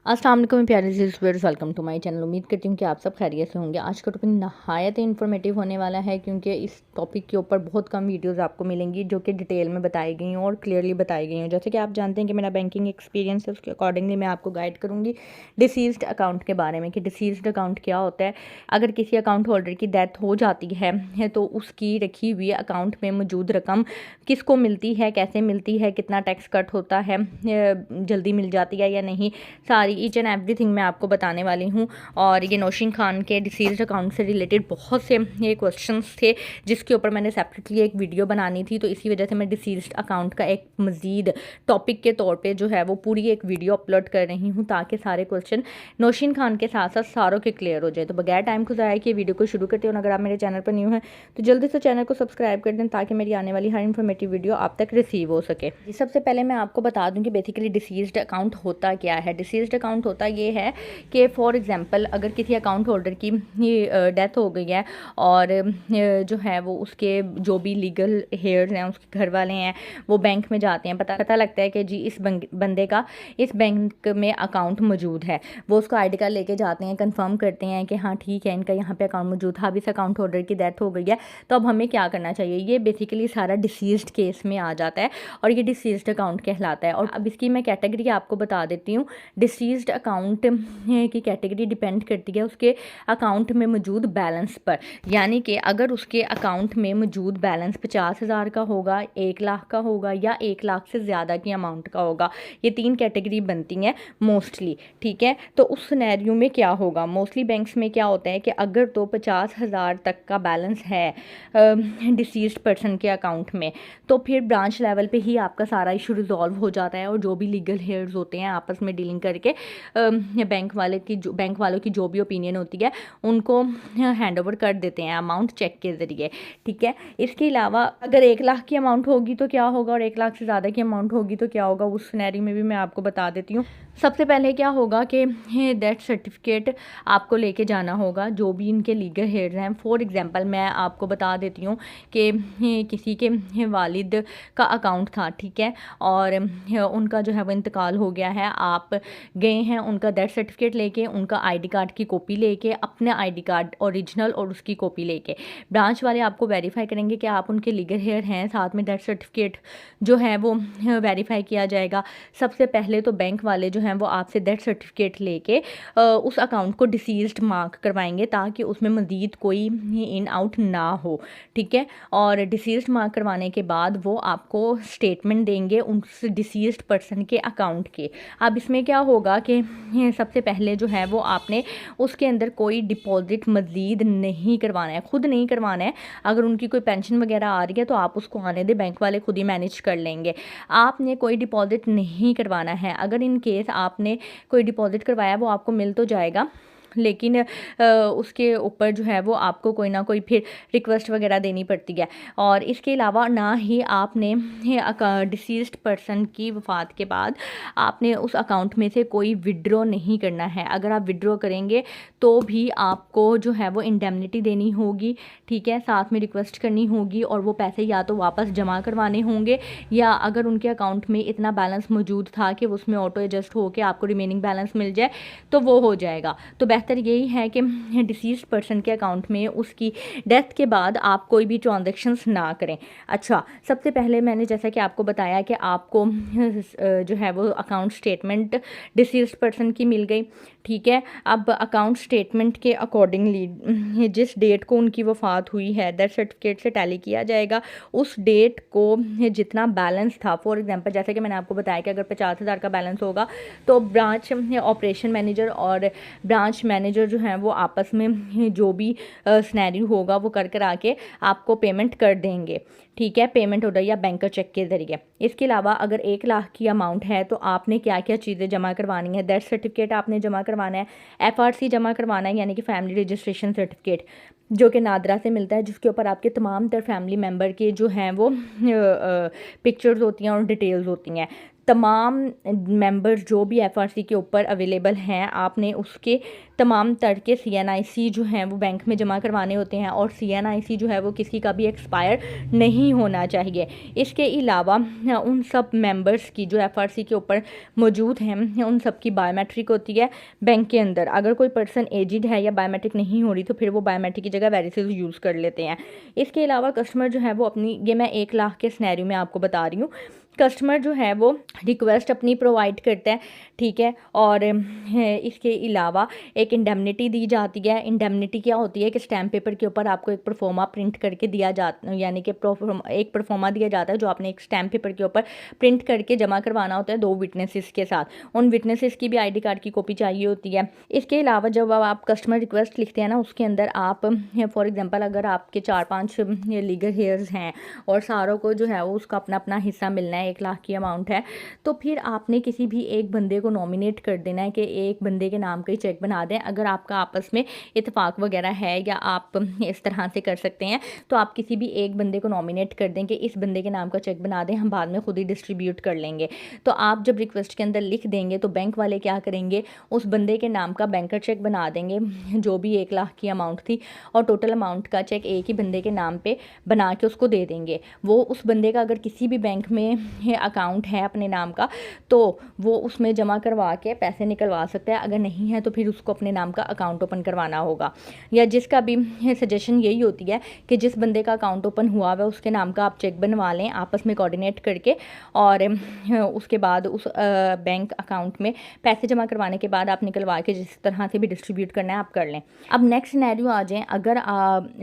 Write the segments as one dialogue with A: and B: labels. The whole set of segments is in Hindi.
A: अस्सलाम वालेकुम प्यारे viewers, welcome to my channel. उम्मीद करती हूँ कि आप सब खैरियत से होंगे। आज का टॉपिक नहायत इन्फॉर्मेटिव होने वाला है क्योंकि इस टॉपिक के ऊपर बहुत कम वीडियोस आपको मिलेंगी जो कि डिटेल में बताई गई हैं और क्लियरली बताई गई हैं। जैसे कि आप जानते हैं कि मेरा बैंकिंग एक्सपीरियंस है, उसके अकॉर्डिंगली मैं आपको गाइड करूँगी डिसीज्ड अकाउंट के बारे में कि डिसीज्ड अकाउंट क्या होता है। अगर किसी अकाउंट होल्डर की डेथ हो जाती है तो उसकी रखी हुई अकाउंट में मौजूद रकम किसको मिलती है, कैसे मिलती है, कितना टैक्स कट होता है, जल्दी मिल जाती है या नहीं, सारी ईच एंड एवरीथिंग मैं आपको बताने वाली हूँ। और ये नौशीन खान के डिसीज्ड अकाउंट से रिलेटेड बहुत से ये क्वेश्चंस थे जिसके ऊपर मैंने सेपरेटली एक वीडियो बनानी थी, तो इसी वजह से मैं डिसीज्ड अकाउंट का एक मज़ीद टॉपिक के तौर पे जो है वो पूरी एक वीडियो अपलोड कर रही हूँ ताकि सारे क्वेश्चन नौशीन खान के साथ साथ सारों के क्लियर हो जाए। तो बगैर टाइम को ज़ाया कि वीडियो को शुरू करते हो, अगर आप मेरे चैनल पर न्यू हैं तो जल्दी से चैनल को सब्सक्राइब कर दें ताकि मेरी आने वाली हर इन्फॉर्मेटिव वीडियो आप तक रिसीव हो सके। सबसे पहले मैं आपको बता दूं कि बेसिकली डिसीज्ड अकाउंट होता क्या है। डिसीज्ड अकाउंट होता ये है कि फॉर एग्जांपल अगर किसी अकाउंट होल्डर की डेथ हो गई है और जो है वो उसके जो भी लीगल हेयर्स हैं, उसके घर वाले हैं, वो बैंक में जाते हैं, पता लगता है कि जी इस बंदे का इस बैंक में अकाउंट मौजूद है। वो उसका आई डी कार्ड लेके जाते हैं, कंफर्म करते हैं कि हाँ ठीक है, इनका यहाँ पे अकाउंट मौजूद था, अब इस अकाउंट होल्डर की डेथ हो गई है, तो अब हमें क्या करना चाहिए। ये बेसिकली सारा डिसीज्ड केस में आ जाता है और ये डिसीज्ड अकाउंट कहलाता है। और अब इसकी मैं कैटेगरी आपको बता देती हूँ। डिसीज्ड अकाउंट की कैटेगरी डिपेंड करती है उसके अकाउंट में मौजूद बैलेंस पर, यानी कि अगर उसके अकाउंट में मौजूद बैलेंस 50,000 का होगा, 1 लाख का होगा या 1 लाख से ज़्यादा की अमाउंट का होगा। ये 3 कैटेगरी बनती हैं मोस्टली, ठीक है। तो उस सिनेरियो में क्या होगा, मोस्टली बैंक्स में क्या होता है कि अगर तो 50,000 तक का बैलेंस है डिसीज्ड पर्सन के अकाउंट में, तो फिर ब्रांच लेवल पे ही आपका सारा इशू रिजॉल्व हो जाता है और जो भी लीगल हेयर्स होते हैं आपस में डीलिंग करके बैंक वालों की जो भी ओपिनियन होती है उनको हैंड ओवर कर देते हैं अमाउंट चेक के ज़रिए, ठीक है। इसके अलावा अगर 1 लाख की अमाउंट होगी तो क्या होगा और 1 लाख से ज़्यादा की अमाउंट होगी तो क्या होगा, उस सिनेरियो में भी मैं आपको बता देती हूँ। सबसे पहले क्या होगा कि डेथ सर्टिफिकेट आपको लेके जाना होगा जो भी इनके लीगल हेयर्स हैं। फॉर एग्जांपल मैं आपको बता देती हूँ कि किसी के वालिद का अकाउंट था, ठीक है, और उनका जो है वो इंतकाल हो गया है। आप गए हैं उनका डेथ सर्टिफिकेट लेके, उनका आईडी कार्ड की कॉपी लेके, अपने आईडी कार्ड ओरिजिनल और उसकी कॉपी लेके ब्रांच वाले आपको वेरीफाई करेंगे कि आप उनके लीगल हेयर हैं, साथ में डेथ सर्टिफिकेट जो है वो वेरीफाई किया जाएगा। सबसे पहले तो बैंक वाले जो हैं वो आपसे डेथ सर्टिफिकेट लेके उस अकाउंट को डिसीज्ड मार्क करवाएंगे ताकि उसमें मज़ीद कोई इन आउट ना हो, ठीक है। और डिसीज्ड मार्क करवाने के बाद वो आपको स्टेटमेंट देंगे उस डिसीज्ड पर्सन के अकाउंट के। अब इसमें क्या होगा कि सबसे पहले जो है वो आपने उसके अंदर कोई डिपॉजिट मज़ीद नहीं करवाना है, खुद नहीं करवाना है। अगर उनकी कोई पेंशन वगैरह आ रही है तो आप उसको आने दें, बैंक वाले खुद ही मैनेज कर लेंगे। आपने कोई डिपॉजिट नहीं करवाना है। अगर इन केस आपने कोई डिपॉजिट करवाया वो आपको मिल तो जाएगा, लेकिन उसके ऊपर जो है वो आपको कोई ना कोई फिर रिक्वेस्ट वगैरह देनी पड़ती है। और इसके अलावा ना ही आपने डिसीज्ड पर्सन की वफ़ात के बाद आपने उस अकाउंट में से कोई विड्रॉ नहीं करना है। अगर आप विड्रॉ करेंगे तो भी आपको जो है वो इंडेमनिटी देनी होगी, ठीक है, साथ में रिक्वेस्ट करनी होगी और वो पैसे या तो वापस जमा करवाने होंगे या अगर उनके अकाउंट में इतना बैलेंस मौजूद था कि उसमें ऑटो एडजस्ट होकर आपको रिमेनिंग बैलेंस मिल जाए तो वो हो जाएगा। तो बेहतर यही है कि डिसीज्ड पर्सन के अकाउंट में उसकी डेथ के बाद आप कोई भी ट्रांजैक्शंस ना करें। अच्छा, सबसे पहले मैंने जैसा कि आपको बताया कि आपको जो है वो अकाउंट स्टेटमेंट डिसीज्ड पर्सन की मिल गई, ठीक है। अब अकाउंट स्टेटमेंट के अकॉर्डिंगली जिस डेट को उनकी वफ़ात हुई है डेथ सर्टिफिकेट से टैली किया जाएगा। उस डेट को जितना बैलेंस था, फॉर एग्जांपल जैसे कि मैंने आपको बताया कि अगर 50,000 का बैलेंस होगा तो ब्रांच ऑपरेशन मैनेजर और ब्रांच मैनेजर जो हैं वो आपस में जो भी सिनेरियो होगा वो कर आके आपको पेमेंट कर देंगे, ठीक है, पेमेंट ऑर्डर या बैंकर चेक के ज़रिए। इसके अलावा अगर 1 लाख की अमाउंट है तो आपने क्या क्या चीज़ें जमा करवानी है। डेथ सर्टिफिकेट आपने जमा करवाना है, एफआरसी जमा करवाना है यानी कि फैमिली रजिस्ट्रेशन सर्टिफिकेट जो कि नादरा से मिलता है, जिसके ऊपर आपके तमाम तर फैमिली मेम्बर के जो हैं वो पिक्चर्स होती हैं और डिटेल्स होती हैं। तमाम मेंबर्स जो भी एफआरसी के ऊपर अवेलेबल हैं, आपने उसके तमाम तरह के सीएनआईसी जो हैं वो बैंक में जमा करवाने होते हैं, और सीएनआईसी जो है वो किसी का भी एक्सपायर नहीं होना चाहिए। इसके अलावा उन सब मेंबर्स की जो एफआरसी के ऊपर मौजूद हैं उन सब की बायोमेट्रिक होती है बैंक के अंदर। अगर कोई पर्सन एजिड है या बायोमेट्रिक नहीं हो रही तो फिर वो बायोमेट्रिक की जगह वेरिसेस यूज़ कर लेते हैं। इसके अलावा कस्टमर जो है वो अपनी, ये मैं 1 लाख के सिनेरियो में आपको बता रही हूँ, कस्टमर जो है वो रिक्वेस्ट अपनी प्रोवाइड करता है, ठीक है। और इसके अलावा एक इंडेमनिटी दी जाती है। इंडेमनिटी क्या होती है कि स्टैम्प पेपर के ऊपर आपको एक प्रोफोमा प्रिंट करके दिया जाता, यानी कि एक प्रोफोमा दिया जाता है जो आपने एक स्टैम्प पेपर के ऊपर प्रिंट करके जमा करवाना होता है 2 विटनेसेस के साथ। उन विटनेसेस की भी आईडी कार्ड की कॉपी चाहिए होती है। इसके अलावा जब आप कस्टमर रिक्वेस्ट लिखते हैं ना, उसके अंदर आप फॉर एग्जांपल अगर आपके 4-5 लीगल हेयर्स हैं और सारों को जो है वो उसका अपना अपना हिस्सा मिलना है, 1 लाख की अमाउंट है, तो फिर आपने किसी भी एक बंदे को नॉमिनेट कर देना है कि एक बंदे के नाम का ही चेक बना दें। अगर आपका आपस में इत्तेफाक वगैरह है या आप इस तरह से कर सकते हैं तो आप किसी भी एक बंदे को नॉमिनेट कर दें कि इस बंदे के नाम का चेक बना दें, हम बाद में खुद ही डिस्ट्रीब्यूट कर लेंगे। तो आप जब रिक्वेस्ट के अंदर लिख देंगे तो बैंक वाले क्या करेंगे, उस बंदे के नाम का बैंकर चेक बना देंगे जो भी 1 लाख की अमाउंट थी, और टोटल अमाउंट का चेक एक ही बंदे के नाम पे बना के उसको दे देंगे। वो उस बंदे का अगर किसी भी बैंक में अकाउंट है अपने नाम का तो वो उसमें जमा करवा के पैसे निकलवा सकता है, अगर नहीं है तो फिर उसको अपने नाम का अकाउंट ओपन करवाना होगा। या जिसका भी सजेशन यही होती है कि जिस बंदे का अकाउंट ओपन हुआ है उसके नाम का आप चेक बनवा लें आपस में कोऑर्डिनेट करके, और उसके बाद उस बैंक अकाउंट में पैसे जमा करवाने के बाद आप निकलवा के जिस तरह से भी डिस्ट्रीब्यूट करना है आप कर लें। अब नेक्स्ट सिनेरियो आ जाएं, अगर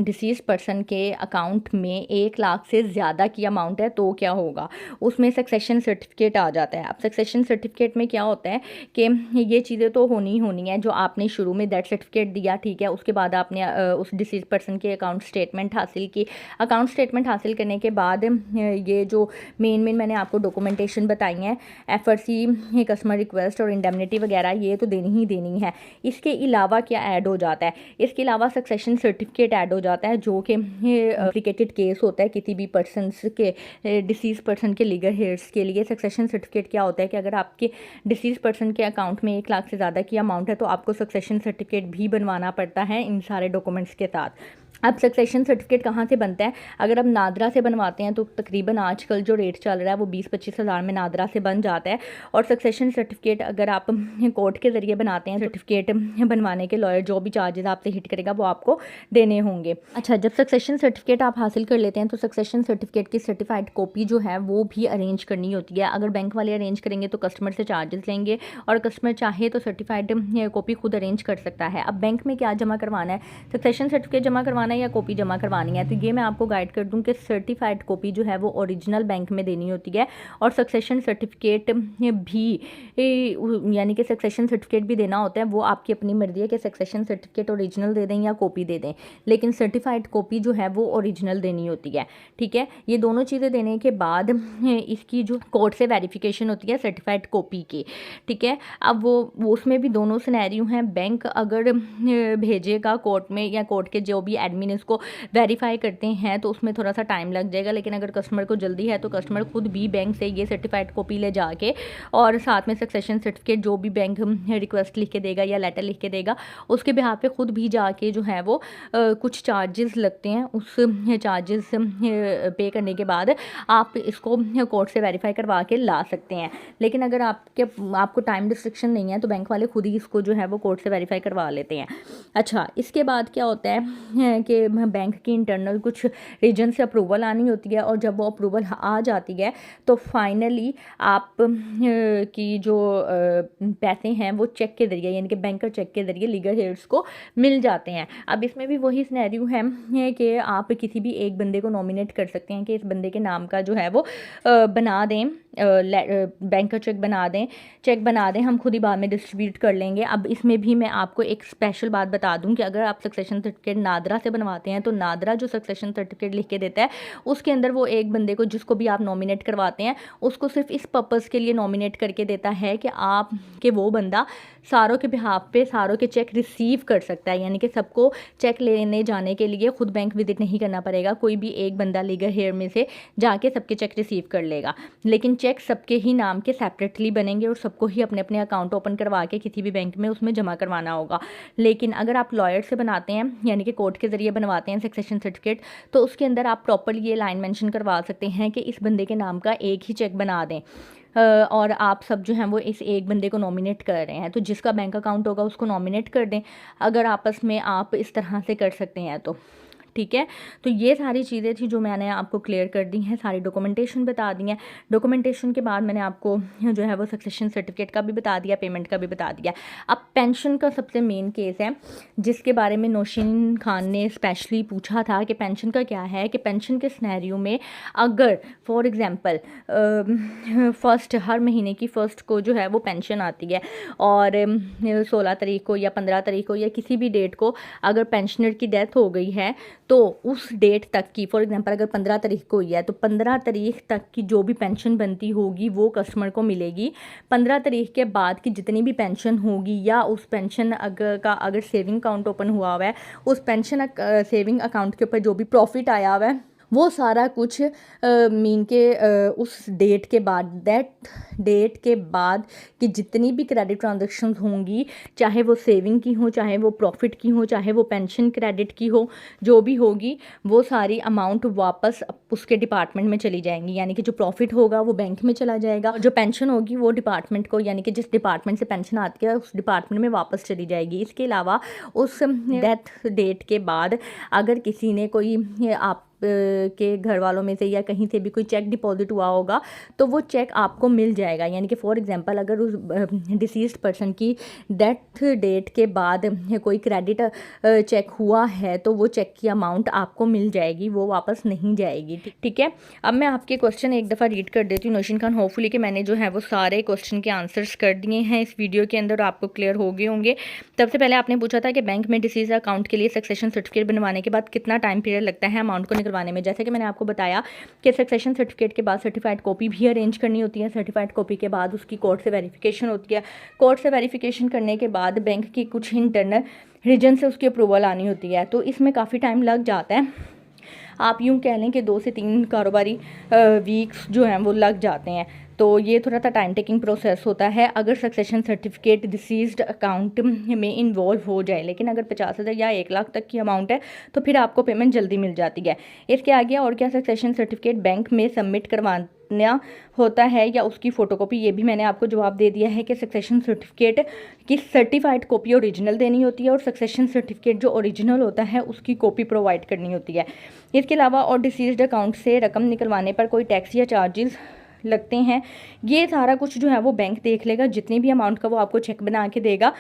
A: डिसीज पर्सन के अकाउंट में 1 लाख से ज़्यादा की अमाउंट है तो क्या होगा। उसमें सक्सेशन सर्टिफिकेट आ जाता है। अब सक्सेशन सर्टिफिकेट में क्या होता है कि ये चीज़ें तो होनी ही होनी है जो आपने शुरू में डेथ सर्टिफिकेट दिया, ठीक है, उसके बाद आपने उस डिसीज पर्सन के अकाउंट स्टेटमेंट हासिल की। अकाउंट स्टेटमेंट हासिल करने के बाद ये जो मेन मैंने आपको डॉक्यूमेंटेशन बताई हैं, एफआरसी, कस्टमर रिक्वेस्ट और इंडेमनिटी वगैरह, ये तो देनी ही देनी है। इसके अलावा क्या ऐड हो जाता है, इसके अलावा सक्सेशन सर्टिफिकेट ऐड हो जाता है जो कि कॉम्प्लिकेटेड केस होता है किसी भी पर्सनस के, डिसीज पर्सन के लीगल हेयर्स के लिए। सक्सेशन सर्टिफिकेट क्या होता है कि अगर आपके डिसीज पर्सन के अकाउंट में 1 लाख से ज़्यादा की अमाउंट है तो आपको सक्सेशन सर्टिफिकेट भी बनवाना पड़ता है इन सारे डॉक्यूमेंट्स के साथ। अब सक्सेशन सर्टिफिकेट कहाँ से बनता है, अगर आप नादरा से बनवाते हैं तो तकरीबन आजकल जो रेट चल रहा है वो 20-25 हज़ार में नादरा से बन जाता है। और सक्सेशन सर्टिफिकेट अगर आप कोर्ट के ज़रिए बनाते हैं, सर्टिफिकेट बनवाने के लॉयर जो भी चार्जेस आपसे हिट करेगा वो आपको देने होंगे। अच्छा, जब सक्सेशन सर्टिफिकेट आप हासिल कर लेते हैं तो सक्सेशन सर्टिफिकेट की सर्टिफाइड कॉपी जो है वो भी अरेंज करनी होती है। अगर बैंक वाले अरेंज करेंगे तो कस्टमर से चार्जेस लेंगे, और कस्टमर चाहे तो सर्टिफाइड कॉपी खुद अरेंज कर सकता है। अब बैंक में क्या जमा करवाना है, सक्सेशन सर्टिफिकेट जमा करवाना या कॉपी जमा करवानी है, तो ये मैं आपको गाइड कर दूं कि सर्टिफाइड कॉपी जो है वो ओरिजिनल बैंक में देनी होती है, और सक्सेशन सर्टिफिकेट भी, यानी कि सक्सेशन सर्टिफिकेट भी देना होता है। वो आपकी अपनी मर्जी है कि सक्सेशन सर्टिफिकेट ओरिजिनल दे दें या कॉपी दे दें, लेकिन सर्टिफाइड कॉपी जो है वो ओरिजिनल देनी होती है, ठीक है। ये दोनों चीज़ें देने के बाद इसकी जो कोर्ट से वेरिफिकेशन होती है सर्टिफाइड कॉपी की, ठीक है। अब वो उसमें भी दोनों सिनेरियो हैं। बैंक अगर भेजेगा कोर्ट में, या कोर्ट के जो भी एडमिन इसको वेरीफाई करते हैं तो उसमें थोड़ा सा टाइम लग जाएगा, लेकिन अगर कस्टमर को जल्दी है तो कस्टमर खुद भी बैंक से ये सर्टिफाइड कॉपी ले जाके, और साथ में सक्सेशन सर्टिफिकेट जो भी बैंक रिक्वेस्ट लिख के देगा या लेटर लिख के देगा उसके बिहाफ पे खुद भी जाके जो है वो कुछ चार्जेस लगते हैं, उस चार्जेस पे करने के बाद आप इसको कोर्ट से वेरीफाई करवा के ला सकते हैं। लेकिन अगर आपको टाइम रिस्ट्रिक्शन नहीं है तो बैंक वाले खुद ही इसको जो है वो कोर्ट से वेरीफाई करवा लेते हैं। अच्छा, इसके बाद क्या होता है कि बैंक की इंटरनल कुछ रीजन से अप्रूवल आनी होती है, और जब वो अप्रूवल आ जाती है तो फाइनली आप की जो पैसे हैं वो चेक के ज़रिए, यानी कि बैंकर चेक के ज़रिए लीगल हेयर्स को मिल जाते हैं। अब इसमें भी वही सिनेरियो है कि आप किसी भी एक बंदे को नॉमिनेट कर सकते हैं कि इस बंदे के नाम का जो है वो बना दें, बैंकर चेक बना दें, हम खुद ही बाद में डिस्ट्रीब्यूट कर लेंगे। अब इसमें भी मैं आपको एक स्पेशल बात बता दूं कि अगर आप सक्सेशन सर्टिफिकेट नादरा से बनवाते हैं तो नादरा जो सक्सेशन सर्टिफिकेट लिख के देता है उसके अंदर वो एक बंदे को जिसको भी आप नॉमिनेट करवाते हैं उसको सिर्फ इस पर्पज़ के लिए नॉमिनेट करके देता है कि आप कि वो बंदा सारों के बिहाफ पे सारों के चेक रिसीव कर सकता है, यानी कि सबको चेक लेने जाने के लिए खुद बैंक विजिट नहीं करना पड़ेगा, कोई भी एक बंदा लीगल हेयर में से जाके सबके चेक रिसीव कर लेगा। लेकिन चेक सबके ही नाम के सेपरेटली बनेंगे और सबको ही अपने अपने अकाउंट ओपन करवा के किसी भी बैंक में उसमें जमा करवाना होगा। लेकिन अगर आप लॉयर से बनाते हैं यानी कि कोर्ट के ज़रिए बनवाते हैं सक्सेशन सर्टिफिकेट तो उसके अंदर आप प्रॉपरली ये लाइन मेंशन करवा सकते हैं कि इस बंदे के नाम का एक ही चेक बना दें और आप सब जो हैं वो इस एक बंदे को नॉमिनेट कर रहे हैं तो जिसका बैंक अकाउंट होगा उसको नॉमिनेट कर दें, अगर आपस में आप इस तरह से कर सकते हैं तो ठीक है। तो ये सारी चीज़ें थी जो मैंने आपको क्लियर कर दी हैं, सारी डॉक्यूमेंटेशन बता दी है। डॉक्यूमेंटेशन के बाद मैंने आपको जो है वो सक्सेशन सर्टिफिकेट का भी बता दिया, पेमेंट का भी बता दिया। अब पेंशन का सबसे मेन केस है जिसके बारे में नौशीन खान ने स्पेशली पूछा था कि पेंशन का क्या है, कि पेंशन के सिनेरियो में अगर फॉर एग्ज़ाम्पल फ़र्स्ट हर महीने की फ़र्स्ट को जो है वो पेंशन आती है और 16 तारीख को या 15 तारीख को या किसी भी डेट को अगर पेंशनर की डेथ हो गई है तो उस डेट तक की फॉर एग्जांपल अगर 15 तारीख को हुई है तो 15 तारीख तक की जो भी पेंशन बनती होगी वो कस्टमर को मिलेगी। 15 तारीख के बाद की जितनी भी पेंशन होगी या उस पेंशन अगर सेविंग अकाउंट ओपन हुआ हुआ है उस पेंशन सेविंग अकाउंट के ऊपर जो भी प्रॉफिट आया हुआ है वो सारा कुछ मीन के उस डेट के बाद डेट के बाद कि जितनी भी क्रेडिट ट्रांजैक्शंस होंगी, चाहे वो सेविंग की हो, चाहे वो प्रॉफिट की हो, चाहे वो पेंशन क्रेडिट की हो, जो भी होगी वो सारी अमाउंट वापस उसके डिपार्टमेंट में चली जाएंगी। यानी कि जो प्रॉफिट होगा वो बैंक में चला जाएगा और जो पेंशन होगी वो डिपार्टमेंट को यानी कि जिस डिपार्टमेंट से पेंशन आती है उस डिपार्टमेंट में वापस चली जाएगी। इसके अलावा उस डेथ डेट के बाद अगर किसी ने कोई आप के घर वालों में से या कहीं से भी कोई चेक डिपॉजिट हुआ होगा तो वो चेक आपको मिल जाएगा। यानी कि फॉर एग्जांपल अगर उस डिसीज्ड पर्सन की डेथ डेट के बाद कोई क्रेडिट चेक हुआ है तो वो चेक की अमाउंट आपको मिल जाएगी, वो वापस नहीं जाएगी। ठीक है। अब मैं आपके क्वेश्चन एक दफ़ा रीड कर देती हूँ नौशीन खान। होपफुली कि मैंने जो है वो सारे क्वेश्चन के आंसर्स कर दिए हैं इस वीडियो के अंदर, आपको क्लियर हो गए होंगे। सबसे पहले आपने पूछा था कि बैंक में डिसीज अकाउंट के लिए सक्सेशन सर्टिफिकेट बनवाने के बाद कितना टाइम पीरियड लगता है अमाउंट को निकलवाने में। जैसे कि मैंने आपको बताया कि सक्सेशन सर्टिफिकेट के बाद सर्टिफाइड कॉपी भी अरेंज करनी होती है। सर्टिफाइड कॉपी के बाद उसकी कोर्ट से वेरिफिकेशन होती है। कोर्ट से वेरिफिकेशन करने के बाद बैंक की कुछ इंटरनल रीजन से उसकी अप्रूवल आनी होती है, तो इसमें काफ़ी टाइम लग जाता है। आप यूँ कह लें कि 2 से 3 कारोबारी वीक्स जो हैं वो लग जाते हैं। तो ये थोड़ा सा टाइम टेकिंग प्रोसेस होता है अगर सक्सेशन सर्टिफिकेट डिसीज्ड अकाउंट में इन्वॉल्व हो जाए। लेकिन अगर 50,000 या 1 लाख तक की अमाउंट है तो फिर आपको पेमेंट जल्दी मिल जाती है। इसके आगे और क्या, सक्सेशन सर्टिफिकेट बैंक में सबमिट करवाना होता है या उसकी फ़ोटोकॉपी, ये भी मैंने आपको जवाब दे दिया है कि सक्सेशन सर्टिफिकेट की सर्टिफाइड कॉपी ओरिजिनल देनी होती है और सक्सेशन सर्टिफिकेट जो ओरिजिनल होता है उसकी कॉपी प्रोवाइड करनी होती है। इसके अलावा और डिसीज्ड अकाउंट से रकम निकलवाने पर कोई टैक्स या चार्जेस लगते हैं, ये सारा कुछ जो है वो बैंक देख लेगा। जितनी भी अमाउंट का वो आपको चेक बना के देगा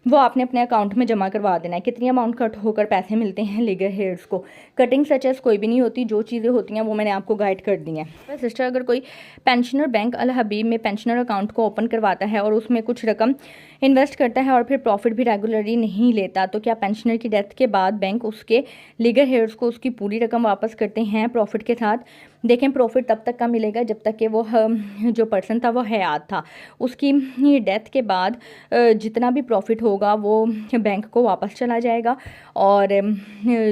A: वो आपने अपने अकाउंट में जमा करवा देना है। कितनी अमाउंट कट होकर पैसे मिलते हैं लीगल हेयर्स को, कटिंग सचेस कोई भी नहीं होती, जो चीज़ें होती हैं वो मैंने आपको गाइड कर दी हैं। सिस्टर, अगर कोई पेंशनर बैंक अल हबीब में पेंशनर अकाउंट को ओपन करवाता है और उसमें कुछ रकम इन्वेस्ट करता है और फिर प्रॉफिट भी रेगुलरली नहीं लेता, तो क्या पेंशनर की डेथ के बाद बैंक उसके लीगल हेयर्स को उसकी पूरी रकम वापस करते हैं प्रॉफिट के साथ? देखें, प्रॉफिट तब तक का मिलेगा जब तक कि वो जो पर्सन था वो हयात था। उसकी डेथ के बाद जितना भी प्रॉफिट होगा वो बैंक को वापस चला जाएगा और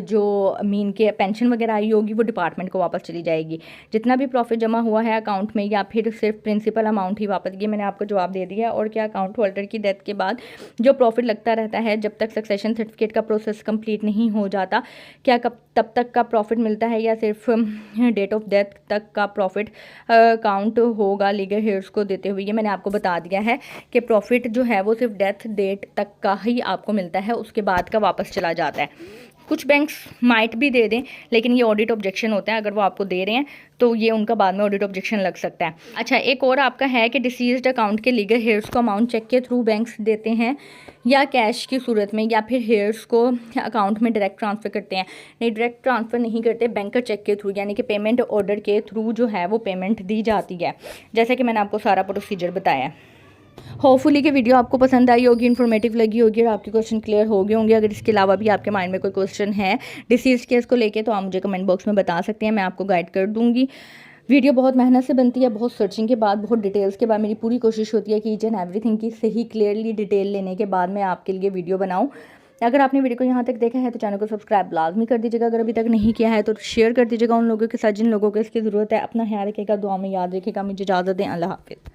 A: जो मीन के पेंशन वगैरह आई होगी वो डिपार्टमेंट को वापस चली जाएगी। जितना भी प्रॉफिट जमा हुआ है अकाउंट में या फिर सिर्फ प्रिंसिपल अमाउंट ही वापस, ये मैंने आपको जवाब दे दिया। और क्या, अकाउंट होल्डर की डेथ के बाद जो प्रॉफिट लगता रहता है जब तक सक्सेशन सर्टिफिकेट का प्रोसेस कंप्लीट नहीं हो जाता, क्या कब तब तक का प्रॉफिट मिलता है या सिर्फ डेट ऑफ डेथ तक का प्रॉफिट काउंट होगा लीगल हेयर्स को देते हुए? ये मैंने आपको बता दिया है कि प्रॉफिट जो है वो सिर्फ डेथ डेट तक का ही आपको मिलता है, उसके बाद का वापस चला जाता है। कुछ बैंक्स माइट भी दे दें, लेकिन ये ऑडिट ऑब्जेक्शन होता है। अगर वो आपको दे रहे हैं तो ये उनका बाद में ऑडिट ऑब्जेक्शन लग सकता है। अच्छा, एक और आपका है कि डिसीज्ड अकाउंट के लीगल हेयर्स को अमाउंट चेक के थ्रू बैंक्स देते हैं या कैश की सूरत में, या फिर हेयर्स को अकाउंट में डायरेक्ट ट्रांसफ़र करते हैं? नहीं, डायरेक्ट ट्रांसफ़र नहीं करते, बैंकर चेक के थ्रू यानी कि पेमेंट ऑर्डर के थ्रू जो है वो पेमेंट दी जाती है, जैसे कि मैंने आपको सारा प्रोसीजर बताया है। होपफुली कि वीडियो आपको पसंद आई होगी, इन्फॉर्मेटिव लगी होगी और आपके क्वेश्चन क्लियर हो गए होंगे। अगर इसके अलावा भी आपके माइंड में कोई क्वेश्चन है डिसीज़ केस को लेके तो आप मुझे कमेंट बॉक्स में बता सकते हैं, मैं आपको गाइड कर दूँगी। वीडियो बहुत मेहनत से बनती है, बहुत सर्चिंग के बाद, बहुत डिटेल्स के बाद मेरी पूरी कोशिश होती है कि ईच एंड एवरीथिंग की सही क्लियरली डिटेल लेने के बाद मैं आपके लिए वीडियो बनाऊँ। अगर आपने वीडियो को यहाँ तक देखा है तो चैनल को सब्सक्राइब लाजमी कर दीजिएगा, अगर अभी तक नहीं किया है तो शेयर कर दीजिएगा उन लोगों के साथ जिन लोगों को इसकी ज़रूरत है। अपना ख्याल रखिएगा, दुआ में याद रखिएगा। मुझे इजाज़त दें, अल्लाह हाफ़िज़।